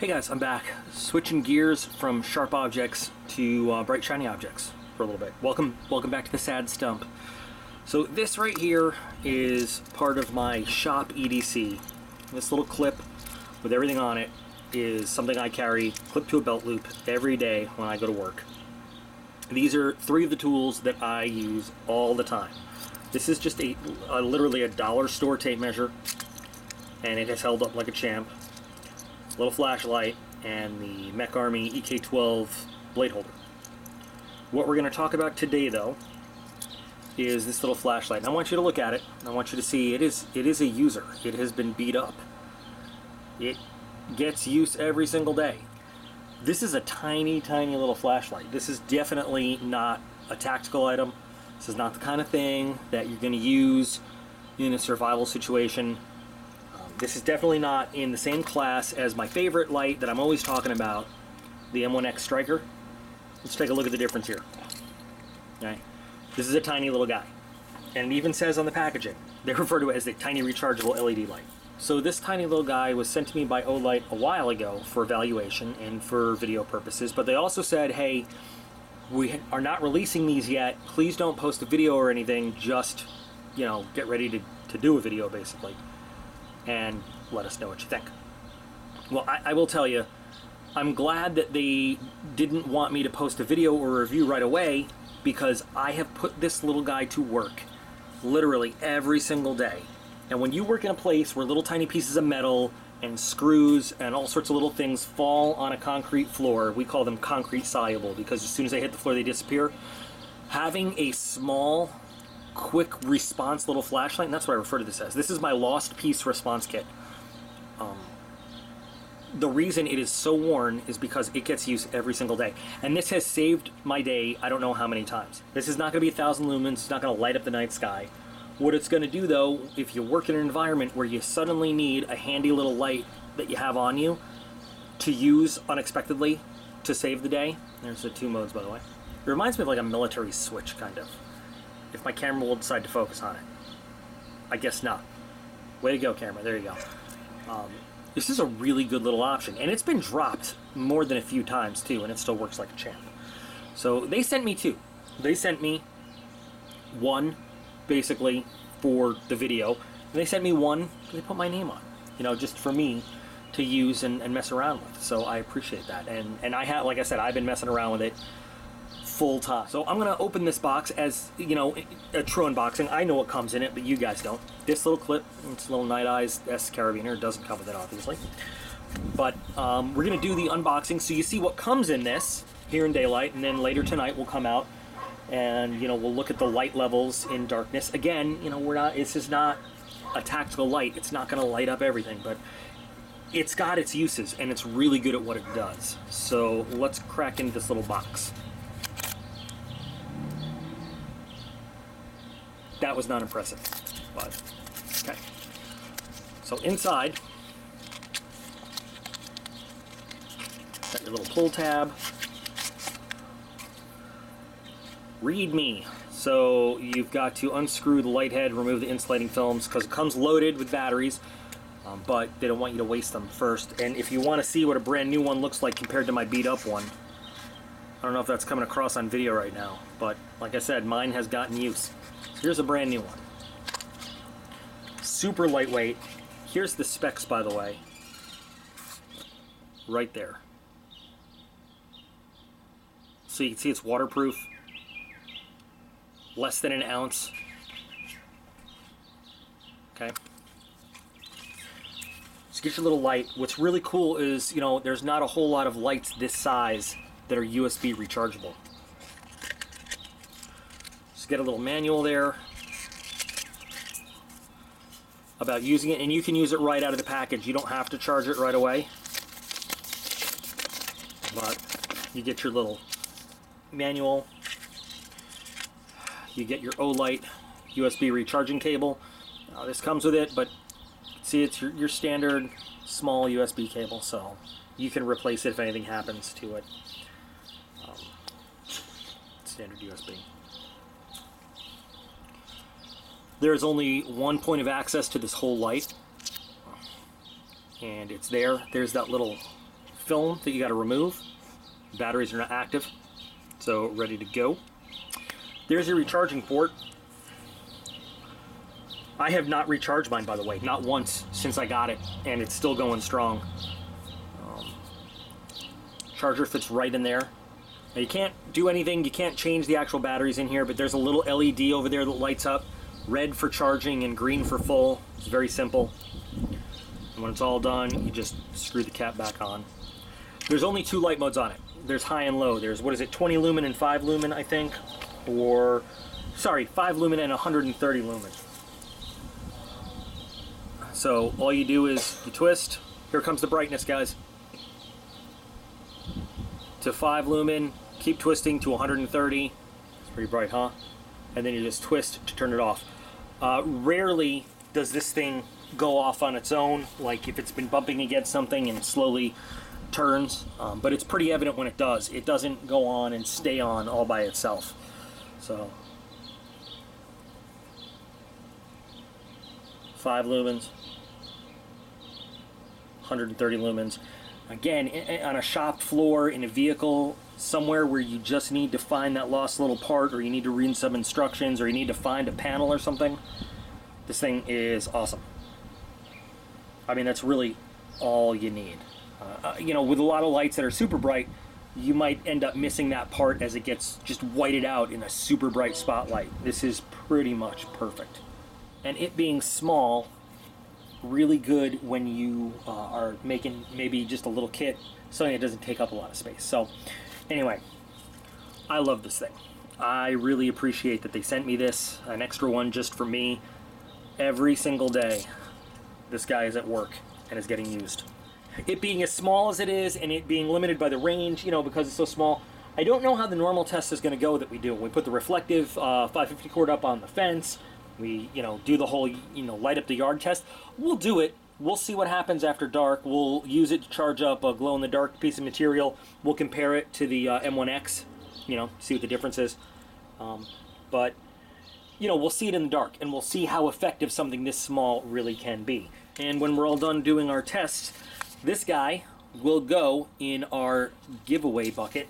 Hey guys, I'm back. Switching gears from sharp objects to bright shiny objects for a little bit. Welcome back to the sad stump. So this right here is part of my shop EDC. This little clip with everything on it is something I carry clipped to a belt loop every day when I go to work. These are three of the tools that I use all the time. This is just literally a dollar store tape measure, and it has held up like a champ. Little flashlight, and the Mech Army EK12 blade holder. What we're going to talk about today, though, is this little flashlight. And I want you to look at it, and I want you to see it is a user. It has been beat up. It gets use every single day. This is a tiny, tiny little flashlight. This is definitely not a tactical item. This is not the kind of thing that you're going to use in a survival situation. This is definitely not in the same class as my favorite light that I'm always talking about, the M1X Striker. Let's take a look at the difference here. Okay. This is a tiny little guy. And it even says on the packaging, they refer to it as a tiny rechargeable LED light. So this tiny little guy was sent to me by Olight a while ago for evaluation and for video purposes, but they also said, hey, we are not releasing these yet. Please don't post a video or anything, just, you know, get ready to do a video basically. And let us know what you think. Well, I will tell you, I'm glad that they didn't want me to post a video or a review right away, because I have put this little guy to work literally every single day. And when you work in a place where little tiny pieces of metal and screws and all sorts of little things fall on a concrete floor, we call them concrete soluble, because as soon as they hit the floor they disappear. Having a small quick response little flashlight, and that's what I refer to this as. This is my lost piece response kit. The reason it is so worn is because it gets used every single day, and this has saved my day I don't know how many times. This is not going to be 1,000 lumens. It's not going to light up the night sky. What it's going to do, though, if you work in an environment where you suddenly need a handy little light that you have on you to use unexpectedly to save the day. There's the two modes, by the way. It reminds me of like a military switch, kind of. If my camera will decide to focus on it. I guess not. Way to go, camera. There you go. This is a really good little option. And it's been dropped more than a few times, too, and it still works like a champ. So they sent me two. They sent me one, basically, for the video. And they sent me one, they put my name on. You know, just for me to use and mess around with. So I appreciate that. And I have, like I said, I've been messing around with it full time. So I'm gonna open this box as, you know, a true unboxing. I know what comes in it, but you guys don't. This little clip, it's a little Night Eyes S carabiner. It doesn't come with it, obviously. But we're gonna do the unboxing so you see what comes in this here in daylight, and then later tonight we'll come out and, you know, we'll look at the light levels in darkness. Again, you know, this is not a tactical light. It's not gonna light up everything, but it's got its uses and it's really good at what it does. So let's crack into this little box. That was not impressive, but okay. So inside, got your little pull tab. Read me. So you've got to unscrew the light head, remove the insulating films, because it comes loaded with batteries, but they don't want you to waste them first. And if you want to see what a brand new one looks like compared to my beat up one, I don't know if that's coming across on video right now, but like I said, mine has gotten use. So here's a brand new one. Super lightweight. Here's the specs, by the way. Right there. So you can see it's waterproof. Less than an ounce. Okay. So get your little light. What's really cool is, you know, there's not a whole lot of lights this size that are USB rechargeable. Just get a little manual there about using it, and you can use it right out of the package. You don't have to charge it right away, but you get your little manual. You get your Olight USB recharging cable. This comes with it, but see, it's your standard small USB cable, so you can replace it if anything happens to it. Standard USB. There's only one point of access to this whole light, and it's there. There's that little film that you got to remove. Batteries are not active, so ready to go. There's your recharging port. I have not recharged mine, by the way, not once since I got it, and it's still going strong. Charger fits right in there. Now you can't do anything, you can't change the actual batteries in here, but there's a little LED over there that lights up, red for charging and green for full. It's very simple. And when it's all done, you just screw the cap back on. There's only 2 light modes on it. There's high and low. There's, what is it, 20 lumen and 5 lumen, I think, or, sorry, 5 lumen and 130 lumen. So all you do is you twist. Here comes the brightness, guys. To 5 lumen, keep twisting to 130. It's pretty bright, huh? And then you just twist to turn it off. Rarely does this thing go off on its own, like if it's been bumping against something and it slowly turns, but it's pretty evident when it does. It doesn't go on and stay on all by itself. So 5 lumens, 130 lumens. Again, on a shop floor, in a vehicle, somewhere where you just need to find that lost little part, or you need to read some instructions, or you need to find a panel or something, this thing is awesome. I mean, that's really all you need. You know, with a lot of lights that are super bright, you might end up missing that part as it gets just whited out in a super bright spotlight. This is pretty much perfect. And it being small, really good when you are making maybe just a little kit, something that doesn't take up a lot of space. So anyway, I love this thing. I really appreciate that they sent me this, an extra one just for me. Every single day this guy is at work and is getting used. It being as small as it is, and it being limited by the range, you know, because it's so small, I don't know how the normal test is going to go that we do. We put the reflective 550 cord up on the fence. We, you know, do the whole, you know, light up the yard test. We'll do it. We'll see what happens after dark. We'll use it to charge up a glow-in-the-dark piece of material. We'll compare it to the M1X, you know, see what the difference is. But, you know, we'll see it in the dark, and we'll see how effective something this small really can be. And when we're all done doing our tests, this guy will go in our giveaway bucket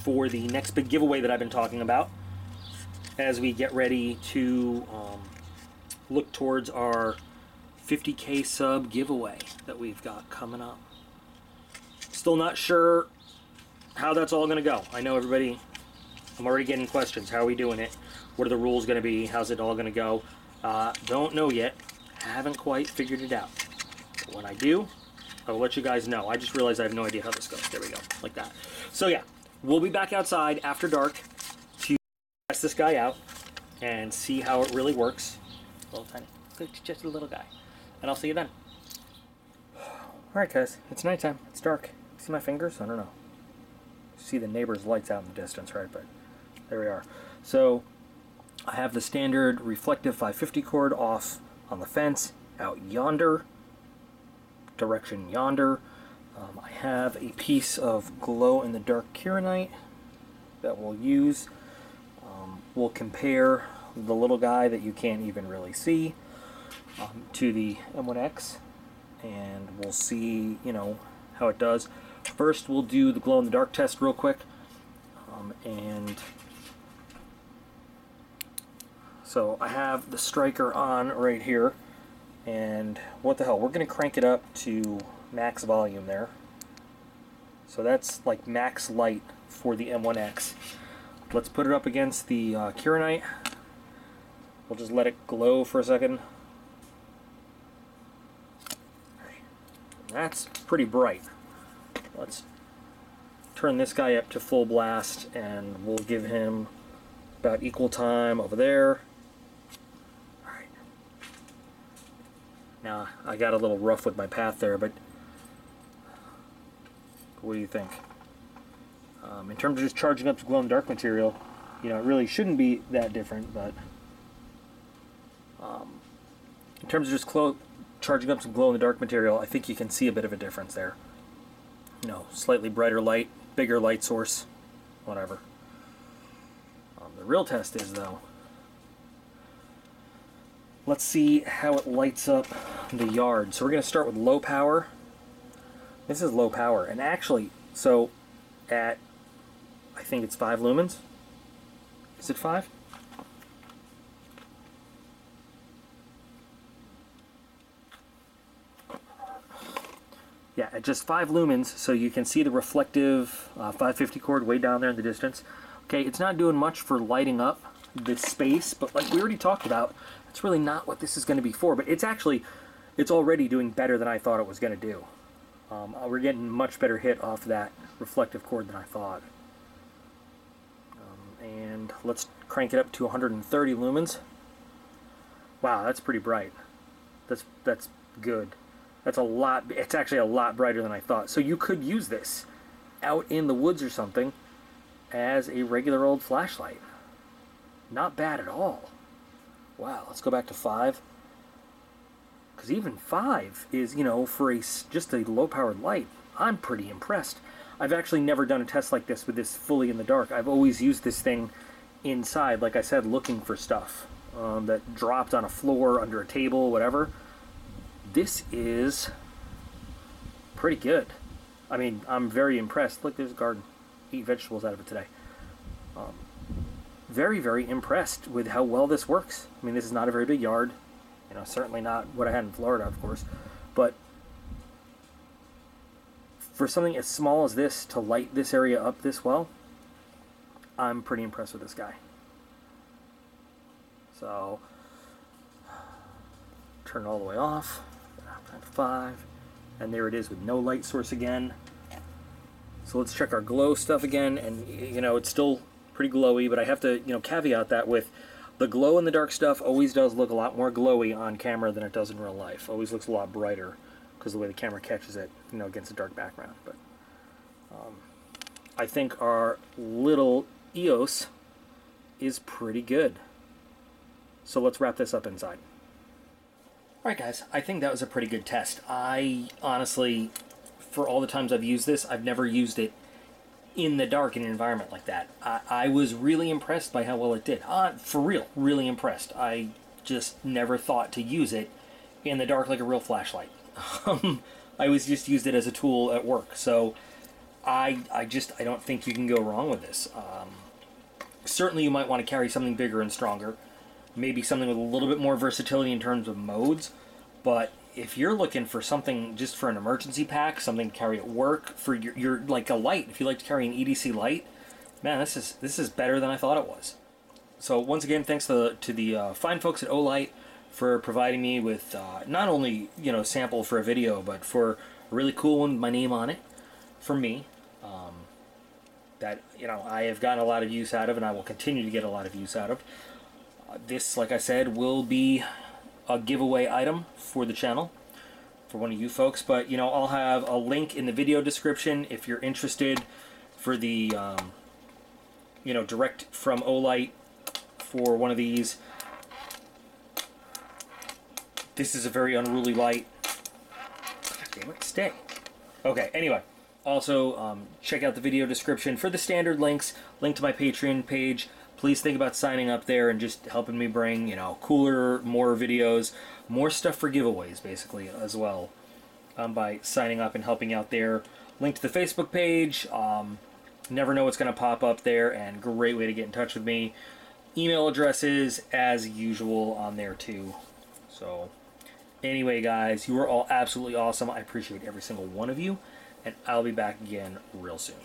for the next big giveaway that I've been talking about, as we get ready to look towards our 50K sub giveaway that we've got coming up. Still not sure how that's all going to go. I know everybody, I'm already getting questions. How are we doing it? What are the rules going to be? How's it all going to go? Don't know yet. Haven't quite figured it out. But when I do, I will let you guys know. I just realized I have no idea how this goes. There we go, like that. So yeah, we'll be back outside after dark to test this guy out and see how it really works. Little tiny, it's just a little guy. And I'll see you then. Alright guys, it's nighttime, it's dark. See my fingers? I don't know. See the neighbor's lights out in the distance, right? But there we are. So I have the standard reflective 550 cord off on the fence out yonder, direction yonder. I have a piece of glow-in-the-dark Kieranite that we'll use. We'll compare the little guy that you can't even really see to the M1X, and we'll see, you know, how it does. First, we'll do the glow-in-the-dark test real quick, and so I have the striker on right here, and what the hell, we're going to crank it up to max volume there. So that's like max light for the M1X. Let's put it up against the Kieranite. We'll just let it glow for a second. That's pretty bright. Let's turn this guy up to full blast, and we'll give him about equal time over there. Alright. Now, I got a little rough with my path there, but what do you think? In terms of just charging up to glow-in-the-dark material, you know, it really shouldn't be that different, but in terms of just charging up some glow-in-the-dark material, I think you can see a bit of a difference there. You know, slightly brighter light, bigger light source, whatever. The real test is, though, let's see how it lights up the yard. So we're going to start with low power. This is low power, and actually, so at, I think it's 5 lumens. Is it 5? Yeah, at just 5 lumens, so you can see the reflective 550 cord way down there in the distance. Okay, it's not doing much for lighting up this space, but like we already talked about, it's really not what this is going to be for, but it's already doing better than I thought it was going to do. We're getting much better hit off that reflective cord than I thought. And let's crank it up to 130 lumens. Wow, that's pretty bright. That's good. That's a lot. It's actually a lot brighter than I thought. So you could use this out in the woods or something as a regular old flashlight. Not bad at all. Wow, let's go back to 5. Because even 5 is, you know, for just a low-powered light, I'm pretty impressed. I've actually never done a test like this with this fully in the dark. I've always used this thing inside, like I said, looking for stuff that dropped on a floor, under a table, whatever. This is pretty good. I mean, I'm very impressed. Look, there's a garden. Eat vegetables out of it today. Very, very impressed with how well this works. I mean, this is not a very big yard. You know, certainly not what I had in Florida, of course. But for something as small as this to light this area up this well, I'm pretty impressed with this guy. So, turn it all the way off. 5, and there it is with no light source again. So let's check our glow stuff again, and you know, it's still pretty glowy, but I have to, you know, caveat that with the glow in the dark stuff always does look a lot more glowy on camera than it does in real life. Always looks a lot brighter because of the way the camera catches it, you know, against a dark background. But I think our little EOS is pretty good. So let's wrap this up inside. Alright guys, I think that was a pretty good test. I honestly, for all the times I've used this, I've never used it in the dark in an environment like that. I was really impressed by how well it did. For real, really impressed. I just never thought to use it in the dark like a real flashlight. I always just used it as a tool at work. So I don't think you can go wrong with this. Certainly you might want to carry something bigger and stronger. Maybe something with a little bit more versatility in terms of modes, but if you're looking for something just for an emergency pack, something to carry at work, for your like a light, if you like to carry an EDC light, man, this is better than I thought it was. So once again, thanks to the fine folks at Olight for providing me with not only, you know, sample for a video, but for a really cool one with my name on it for me. That, you know, I have gotten a lot of use out of, and I will continue to get a lot of use out of. This, like I said, will be a giveaway item for the channel for one of you folks, but you know, I'll have a link in the video description if you're interested for the you know, direct from Olight for one of these. This is a very unruly light. God damn it, stay. Okay, anyway, also check out the video description for the standard links, link to my Patreon page. Please think about signing up there and just helping me bring, you know, cooler, more videos, more stuff for giveaways, basically, as well, by signing up and helping out there. Link to the Facebook page. Never know what's going to pop up there, and great way to get in touch with me. Email addresses, as usual, on there, too. So, anyway, guys, you are all absolutely awesome. I appreciate every single one of you, and I'll be back again real soon.